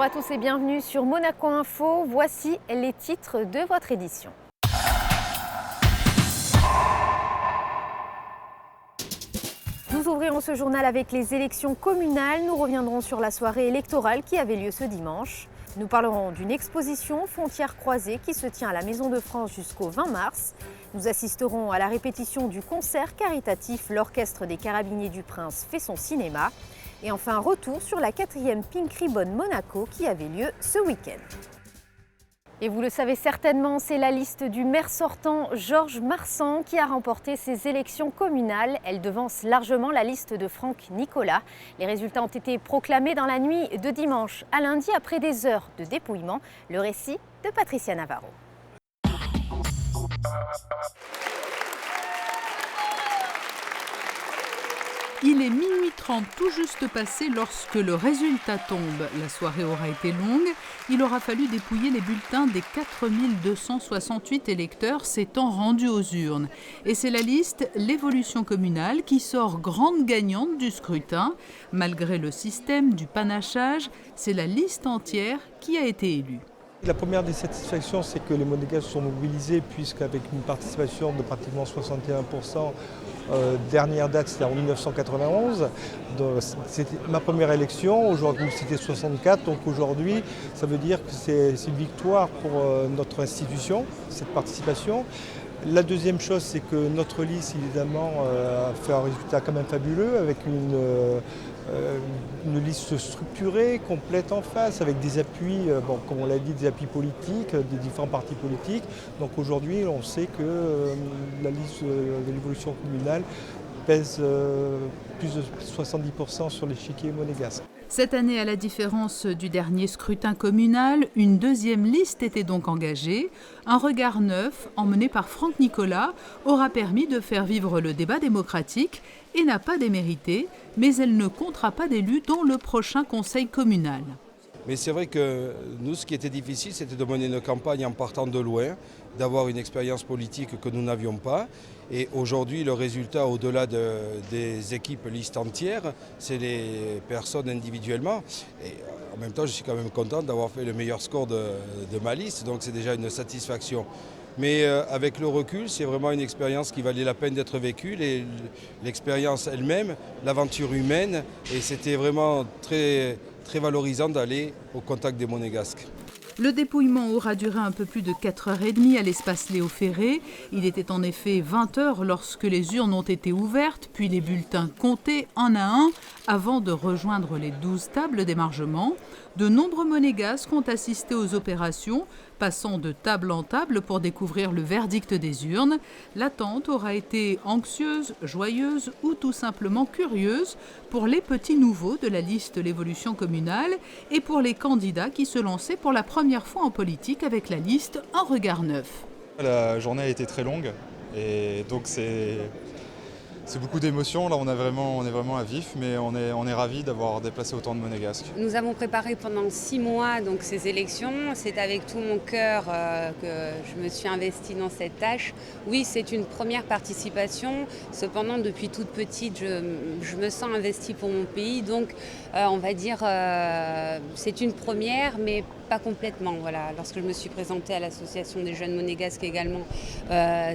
à tous et bienvenue sur Monaco Info. Voici les titres de votre édition. Nous ouvrirons ce journal avec les élections communales. Nous reviendrons sur la soirée électorale qui avait lieu ce dimanche. Nous parlerons d'une exposition Frontières croisées qui se tient à la Maison de France jusqu'au 20 mars. Nous assisterons à la répétition du concert caritatif L'Orchestre des Carabiniers du Prince fait son cinéma. Et enfin, retour sur la 4e Pink Ribbon Monaco qui avait lieu ce week-end. Et vous le savez certainement, c'est la liste du maire sortant Georges Marsan qui a remporté ces élections communales. Elle devance largement la liste de Franck Nicolas. Les résultats ont été proclamés dans la nuit de dimanche à lundi après des heures de dépouillement. Le récit de Patricia Navarro. Il est minuit 30 tout juste passé lorsque le résultat tombe. La soirée aura été longue. Il aura fallu dépouiller les bulletins des 4268 électeurs s'étant rendus aux urnes. Et c'est la liste L'Évolution communale qui sort grande gagnante du scrutin. Malgré le système du panachage, c'est la liste entière qui a été élue. La première des satisfactions, c'est que les Monégasques sont mobilisés puisqu'avec une participation de pratiquement 61%, dernière date c'était en 1991, c'était ma première élection, aujourd'hui c'était 64, donc aujourd'hui ça veut dire que c'est une victoire pour notre institution, cette participation. La deuxième chose, c'est que notre liste évidemment a fait un résultat quand même fabuleux avec une liste structurée, complète en face, avec des appuis, comme on l'a dit, des appuis politiques, des différents partis politiques. Donc aujourd'hui, on sait que la liste de l'évolution communale pèse plus de 70% sur l'échiquier monégasque. Cette année, à la différence du dernier scrutin communal, une deuxième liste était donc engagée. Un regard neuf, emmené par Franck Nicolas, aura permis de faire vivre le débat démocratique et n'a pas démérité, mais elle ne comptera pas d'élus dans le prochain conseil communal. Mais c'est vrai que nous, ce qui était difficile, c'était de mener une campagne en partant de loin, d'avoir une expérience politique que nous n'avions pas. Et aujourd'hui, le résultat, au-delà des équipes listes entières, c'est les personnes individuellement. Et en même temps, je suis quand même content d'avoir fait le meilleur score de ma liste, donc c'est déjà une satisfaction. Mais avec le recul, c'est vraiment une expérience qui valait la peine d'être vécue, l'expérience elle-même, l'aventure humaine, et c'était vraiment très valorisant d'aller au contact des Monégasques. Le dépouillement aura duré un peu plus de 4h30 à l'espace Léo Ferré. Il était en effet 20h lorsque les urnes ont été ouvertes, puis les bulletins comptés un à un avant de rejoindre les 12 tables d'émargement. De nombreux Monégasques ont assisté aux opérations, passant de table en table pour découvrir le verdict des urnes. L'attente aura été anxieuse, joyeuse ou tout simplement curieuse pour les petits nouveaux de la liste L'Évolution communale et pour les candidats qui se lançaient pour la première fois en politique avec la liste Un regard neuf. La journée a été très longue et donc c'est beaucoup d'émotions. Là, on est vraiment à vif, mais on est ravis d'avoir déplacé autant de Monégasques. Nous avons préparé pendant 6 mois donc, ces élections. C'est avec tout mon cœur que je me suis investie dans cette tâche. Oui, c'est une première participation. Cependant, depuis toute petite, je me sens investie pour mon pays. Donc, on va dire, c'est une première, mais pas complètement. Voilà. Lorsque je me suis présentée à l'Association des jeunes monégasques également,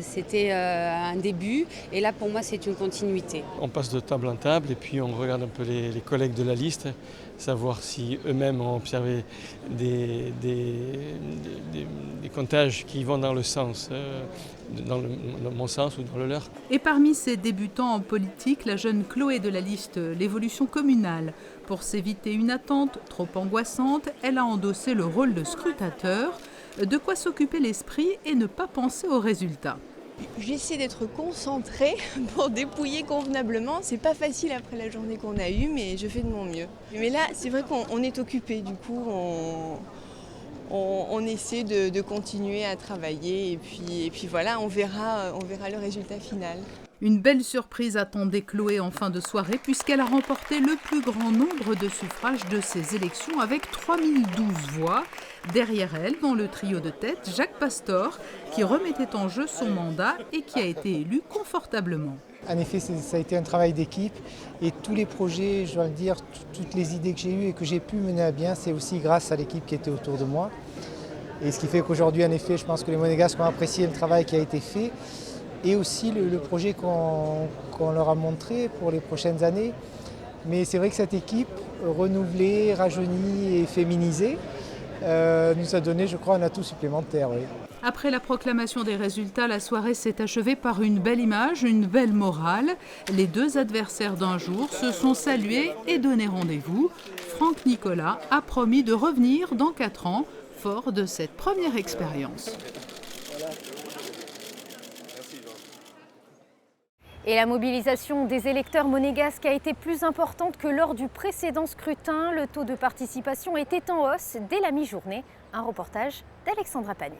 c'était un début. Et là, pour moi, c'est une continuité. On passe de table en table et puis on regarde un peu les collègues de la liste, savoir si eux-mêmes ont observé des comptages qui vont dans le sens, dans mon sens ou dans le leur. Et parmi ces débutants en politique, la jeune Chloé de la liste L'Évolution communale. Pour s'éviter une attente trop angoissante, elle a endossé le rôle de scrutateur, de quoi s'occuper l'esprit et ne pas penser aux résultats. J'essaie d'être concentrée pour dépouiller convenablement. C'est pas facile après la journée qu'on a eue, mais je fais de mon mieux. Mais là, c'est vrai qu'on est occupé. Du coup, on essaie de continuer à travailler. Et puis voilà, on verra le résultat final. Une belle surprise attendait Chloé en fin de soirée puisqu'elle a remporté le plus grand nombre de suffrages de ces élections avec 3012 voix. Derrière elle, dans le trio de tête, Jacques Pastor, qui remettait en jeu son mandat et qui a été élu confortablement. En effet, ça a été un travail d'équipe et tous les projets, je dois le dire, toutes les idées que j'ai eues et que j'ai pu mener à bien, c'est aussi grâce à l'équipe qui était autour de moi. Et ce qui fait qu'aujourd'hui, en effet, je pense que les Monégasques ont apprécié le travail qui a été fait et aussi le projet qu'on leur a montré pour les prochaines années. Mais c'est vrai que cette équipe, renouvelée, rajeunie et féminisée, nous a donné, je crois, un atout supplémentaire. Oui. Après la proclamation des résultats, la soirée s'est achevée par une belle image, une belle morale. Les deux adversaires d'un jour se sont salués et donné rendez-vous. Franck Nicolas a promis de revenir dans 4 ans, fort de cette première expérience. Et la mobilisation des électeurs monégasques a été plus importante que lors du précédent scrutin. Le taux de participation était en hausse dès la mi-journée. Un reportage d'Alexandra Pani.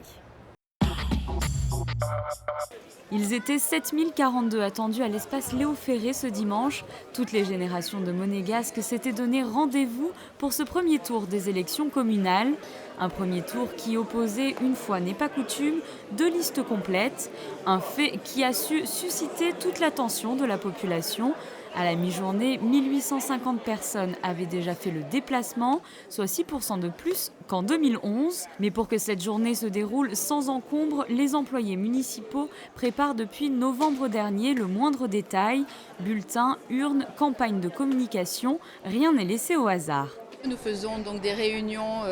Ils étaient 7042 attendus à l'espace Léo Ferré ce dimanche. Toutes les générations de Monégasques s'étaient donné rendez-vous pour ce premier tour des élections communales. Un premier tour qui opposait, une fois n'est pas coutume, 2 listes complètes. Un fait qui a su susciter toute l'attention de la population. À la mi-journée, 1850 personnes avaient déjà fait le déplacement, soit 6% de plus qu'en 2011. Mais pour que cette journée se déroule sans encombre, les employés municipaux préparent depuis novembre dernier le moindre détail. Bulletins, urnes, campagne de communication, rien n'est laissé au hasard. Nous faisons donc des réunions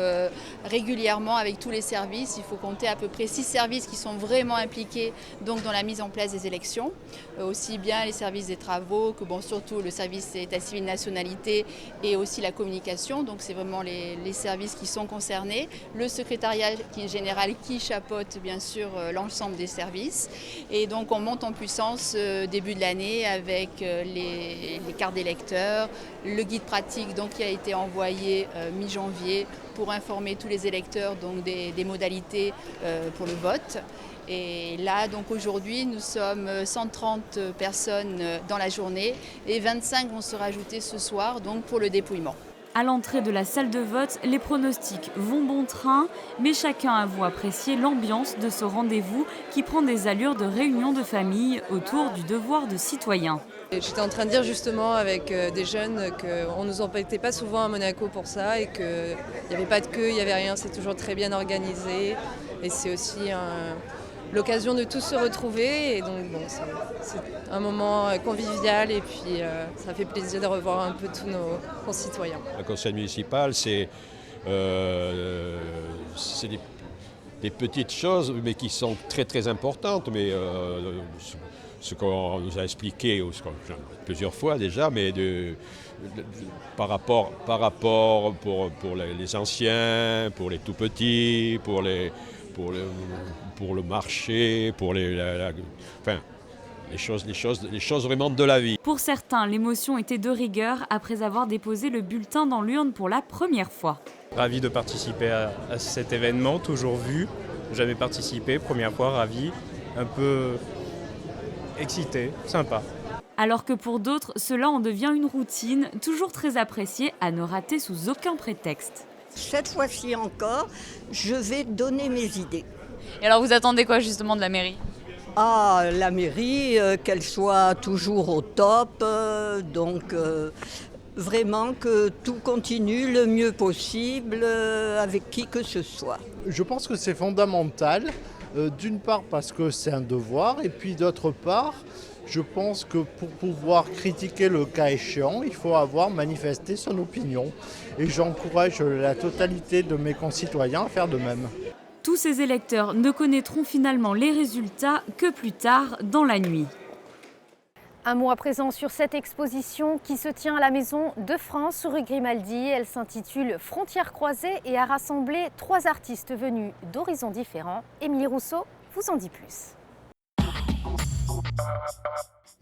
régulièrement avec tous les services. Il faut compter à peu près 6 services qui sont vraiment impliqués donc, dans la mise en place des élections. Aussi bien les services des travaux que surtout le service état civil nationalité et aussi la communication. Donc c'est vraiment les services qui sont concernés. Le secrétariat général qui chapeaute bien sûr l'ensemble des services. Et donc on monte en puissance début de l'année avec les cartes d'électeurs, le guide pratique donc, qui a été envoyé mi-janvier pour informer tous les électeurs donc, des modalités pour le vote. Et là, donc aujourd'hui, nous sommes 130 personnes dans la journée et 25 vont se rajouter ce soir donc, pour le dépouillement. À l'entrée de la salle de vote, les pronostics vont bon train, mais chacun avoue apprécier l'ambiance de ce rendez-vous qui prend des allures de réunion de famille autour du devoir de citoyen. J'étais en train de dire justement avec des jeunes qu'on ne nous embêtait pas souvent à Monaco pour ça et qu'il n'y avait pas de queue, il n'y avait rien, c'est toujours très bien organisé et c'est aussi l'occasion de tous se retrouver et donc c'est un moment convivial et puis ça fait plaisir de revoir un peu tous nos concitoyens. Le conseil municipal, c'est des petites choses mais qui sont très très importantes, mais ce qu'on nous a expliqué plusieurs fois déjà, mais par rapport pour les anciens, pour les tout petits, pour le marché, pour les choses vraiment de la vie. Pour certains, l'émotion était de rigueur après avoir déposé le bulletin dans l'urne pour la première fois. Ravi de participer à cet événement, toujours vu, jamais participé, première fois, ravi, un peu excité, sympa. Alors que pour d'autres, cela en devient une routine, toujours très appréciée à ne rater sous aucun prétexte. Cette fois-ci encore, je vais donner mes idées. Et alors vous attendez quoi justement de la mairie ? Ah, la mairie, qu'elle soit toujours au top, vraiment que tout continue le mieux possible avec qui que ce soit. Je pense que c'est fondamental, d'une part parce que c'est un devoir, et puis d'autre part, je pense que pour pouvoir critiquer le cas échéant, il faut avoir manifesté son opinion. Et j'encourage la totalité de mes concitoyens à faire de même. Tous ces électeurs ne connaîtront finalement les résultats que plus tard dans la nuit. Un mot à présent sur cette exposition qui se tient à la Maison de France rue Grimaldi. Elle s'intitule Frontières croisées et a rassemblé 3 artistes venus d'horizons différents. Émilie Rousseau vous en dit plus.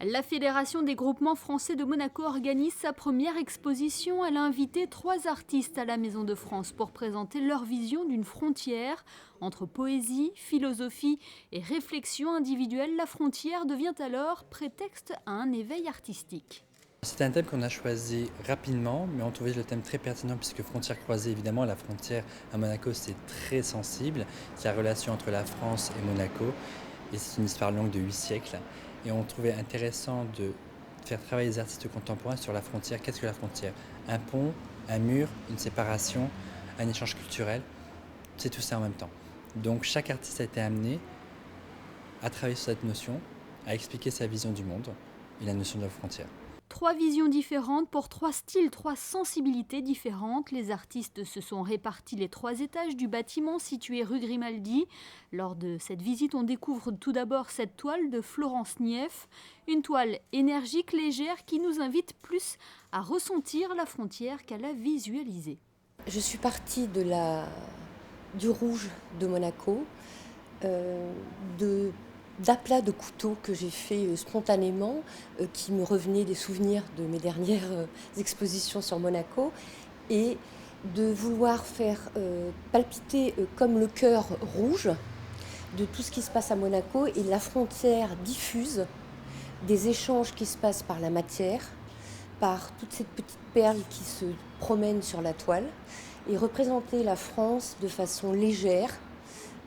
La Fédération des groupements français de Monaco organise sa première exposition. Elle a invité 3 artistes à la Maison de France pour présenter leur vision d'une frontière. Entre poésie, philosophie et réflexion individuelle, la frontière devient alors prétexte à un éveil artistique. C'est un thème qu'on a choisi rapidement, mais on trouvait le thème très pertinent puisque frontières croisées, évidemment, la frontière à Monaco c'est très sensible. Il y a relation entre la France et Monaco et c'est une histoire longue de 8 siècles. Et on trouvait intéressant de faire travailler les artistes contemporains sur la frontière. Qu'est-ce que la frontière? Un pont, un mur, une séparation, un échange culturel, c'est tout ça en même temps. Donc chaque artiste a été amené à travailler sur cette notion, à expliquer sa vision du monde et la notion de la frontière. 3 visions différentes pour 3 styles, 3 sensibilités différentes. Les artistes se sont répartis les 3 étages du bâtiment situé rue Grimaldi. Lors de cette visite, on découvre tout d'abord cette toile de Florence Nief, une toile énergique, légère, qui nous invite plus à ressentir la frontière qu'à la visualiser. Je suis partie du rouge de Monaco, d'aplats de couteaux que j'ai fait spontanément, qui me revenaient des souvenirs de mes dernières expositions sur Monaco, et de vouloir faire palpiter comme le cœur rouge de tout ce qui se passe à Monaco et la frontière diffuse des échanges qui se passent par la matière, par toutes ces petites perles qui se promènent sur la toile, et représenter la France de façon légère,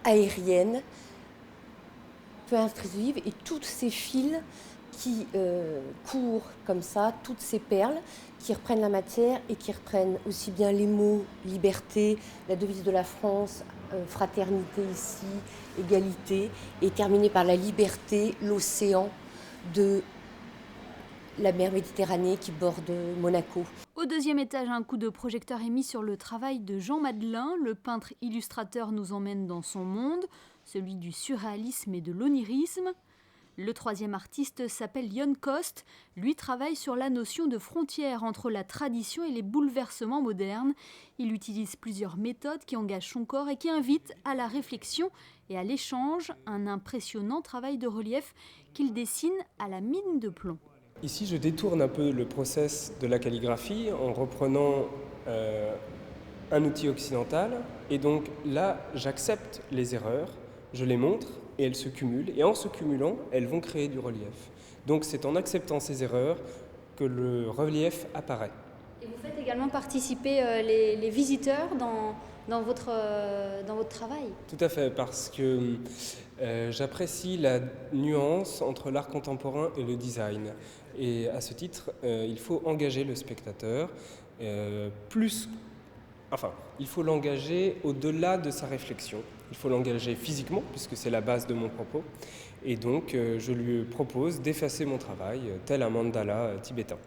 aérienne, peu intrusive, et tous ces fils qui courent comme ça, toutes ces perles qui reprennent la matière et qui reprennent aussi bien les mots liberté, la devise de la France, fraternité ici, égalité, et terminé par la liberté, l'océan de la mer Méditerranée qui borde Monaco. Au 2e étage, un coup de projecteur est mis sur le travail de Jean Madelin. Le peintre illustrateur nous emmène dans son monde, celui du surréalisme et de l'onirisme. Le 3e artiste s'appelle Jon Kost. Lui travaille sur la notion de frontière entre la tradition et les bouleversements modernes. Il utilise plusieurs méthodes qui engagent son corps et qui invitent à la réflexion et à l'échange. Un impressionnant travail de relief qu'il dessine à la mine de plomb. Ici, je détourne un peu le process de la calligraphie en reprenant un outil occidental. Et donc là, j'accepte les erreurs, je les montre et elles se cumulent. Et en se cumulant, elles vont créer du relief. Donc c'est en acceptant ces erreurs que le relief apparaît. Et vous faites également participer les visiteurs dans votre travail? Tout à fait, parce que j'apprécie la nuance entre l'art contemporain et le design. Et à ce titre, il faut engager le spectateur il faut l'engager au-delà de sa réflexion. Il faut l'engager physiquement, puisque c'est la base de mon propos. Et donc, je lui propose d'effacer mon travail, tel un mandala tibétain.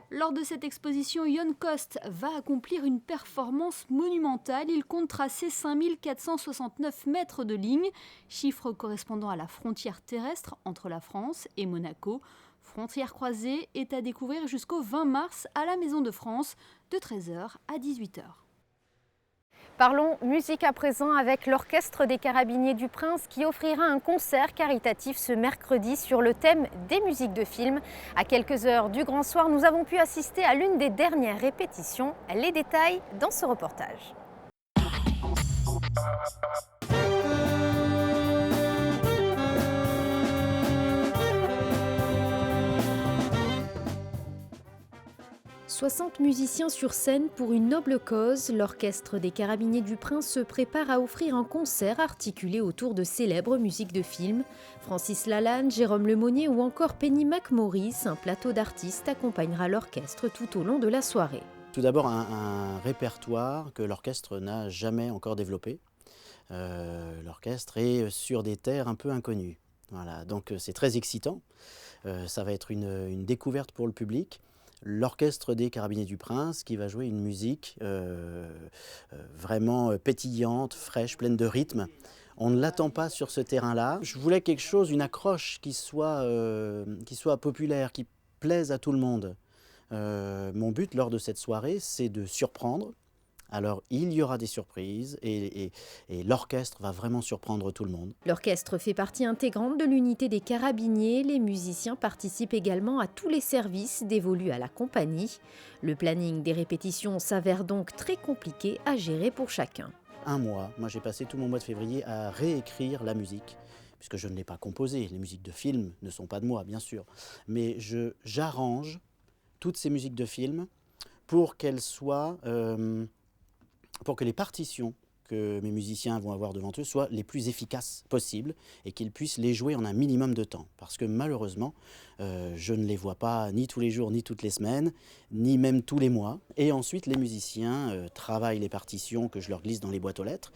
Lors de cette exposition, Jon Kost va accomplir une performance monumentale. Il compte tracer 5469 mètres de ligne, chiffre correspondant à la frontière terrestre entre la France et Monaco. Frontière croisée est à découvrir jusqu'au 20 mars à la Maison de France, de 13h à 18h. Parlons musique à présent avec l'Orchestre des Carabiniers du Prince qui offrira un concert caritatif ce mercredi sur le thème des musiques de film. À quelques heures du grand soir, nous avons pu assister à l'une des dernières répétitions. Les détails dans ce reportage. « 60 musiciens sur scène pour une noble cause, l'Orchestre des Carabiniers du Prince se prépare à offrir un concert articulé autour de célèbres musiques de films. Francis Lalanne, Jérôme Lemonnier ou encore Penny McMorris, un plateau d'artistes accompagnera l'orchestre tout au long de la soirée. Tout d'abord un répertoire que l'orchestre n'a jamais encore développé. L'orchestre est sur des terres un peu inconnues. Voilà, donc c'est très excitant. Ça va être une découverte pour le public. L'Orchestre des Carabiniers du Prince qui va jouer une musique vraiment pétillante, fraîche, pleine de rythme. On ne l'attend pas sur ce terrain-là. Je voulais quelque chose, une accroche qui soit populaire, qui plaise à tout le monde. Mon but lors de cette soirée, c'est de surprendre. Alors, il y aura des surprises et l'orchestre va vraiment surprendre tout le monde. L'orchestre fait partie intégrante de l'unité des carabiniers. Les musiciens participent également à tous les services dévolus à la compagnie. Le planning des répétitions s'avère donc très compliqué à gérer pour chacun. Un mois, moi j'ai passé tout mon mois de février à réécrire la musique, puisque je ne l'ai pas composée. Les musiques de film ne sont pas de moi, bien sûr. Mais j'arrange toutes ces musiques de film pour qu'elles soient... pour que les partitions que mes musiciens vont avoir devant eux soient les plus efficaces possibles et qu'ils puissent les jouer en un minimum de temps. Parce que malheureusement, je ne les vois pas ni tous les jours, ni toutes les semaines, ni même tous les mois. Et ensuite, les musiciens travaillent les partitions que je leur glisse dans les boîtes aux lettres,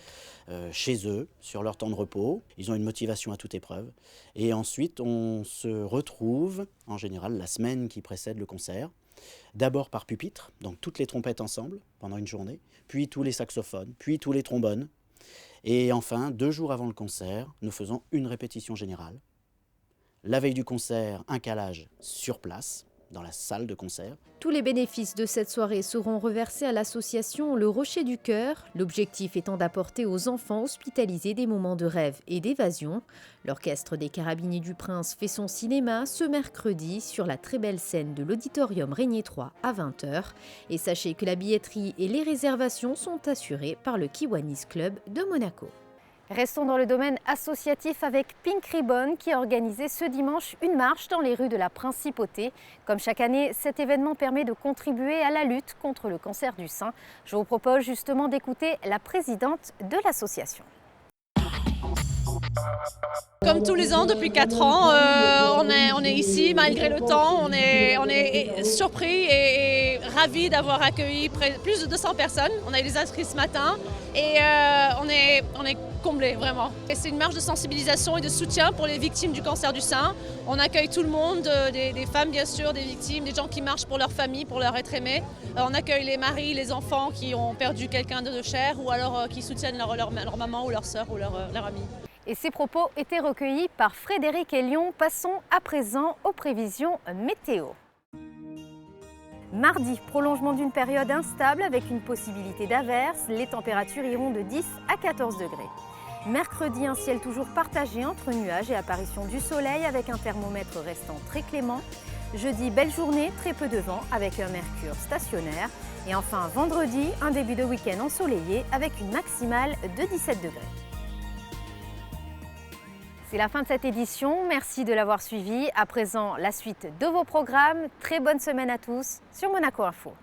chez eux, sur leur temps de repos. Ils ont une motivation à toute épreuve. Et ensuite, on se retrouve, en général, la semaine qui précède le concert. D'abord par pupitre, donc toutes les trompettes ensemble pendant une journée, puis tous les saxophones, puis tous les trombones. Et enfin, 2 jours avant le concert, nous faisons une répétition générale. La veille du concert, un calage sur place, dans la salle de concert. Tous les bénéfices de cette soirée seront reversés à l'association Le Rocher du Cœur, l'objectif étant d'apporter aux enfants hospitalisés des moments de rêve et d'évasion. L'Orchestre des Carabiniers du Prince fait son cinéma ce mercredi sur la très belle scène de l'Auditorium Régnier 3 à 20h. Et sachez que la billetterie et les réservations sont assurées par le Kiwanis Club de Monaco. Restons dans le domaine associatif avec Pink Ribbon qui a organisé ce dimanche une marche dans les rues de la Principauté. Comme chaque année, cet événement permet de contribuer à la lutte contre le cancer du sein. Je vous propose justement d'écouter la présidente de l'association. Comme tous les ans, depuis 4 ans, on est ici malgré le temps. On est surpris et ravis d'avoir accueilli plus de 200 personnes. On a eu les inscrits ce matin et on est comblés vraiment. C'est une marche de sensibilisation et de soutien pour les victimes du cancer du sein. On accueille tout le monde, des femmes bien sûr, des victimes, des gens qui marchent pour leur famille, pour leur être aimés. On accueille les maris, les enfants qui ont perdu quelqu'un de cher ou alors qui soutiennent leur maman ou leur sœur ou leur ami. Et ces propos étaient recueillis par Frédéric Elion. Passons à présent aux prévisions météo. Mardi, prolongement d'une période instable avec une possibilité d'averse. Les températures iront de 10 à 14 degrés. Mercredi, un ciel toujours partagé entre nuages et apparition du soleil avec un thermomètre restant très clément. Jeudi, belle journée, très peu de vent avec un mercure stationnaire. Et enfin, vendredi, un début de week-end ensoleillé avec une maximale de 17 degrés. C'est la fin de cette édition, merci de l'avoir suivi. À présent, la suite de vos programmes. Très bonne semaine à tous sur Monaco Info.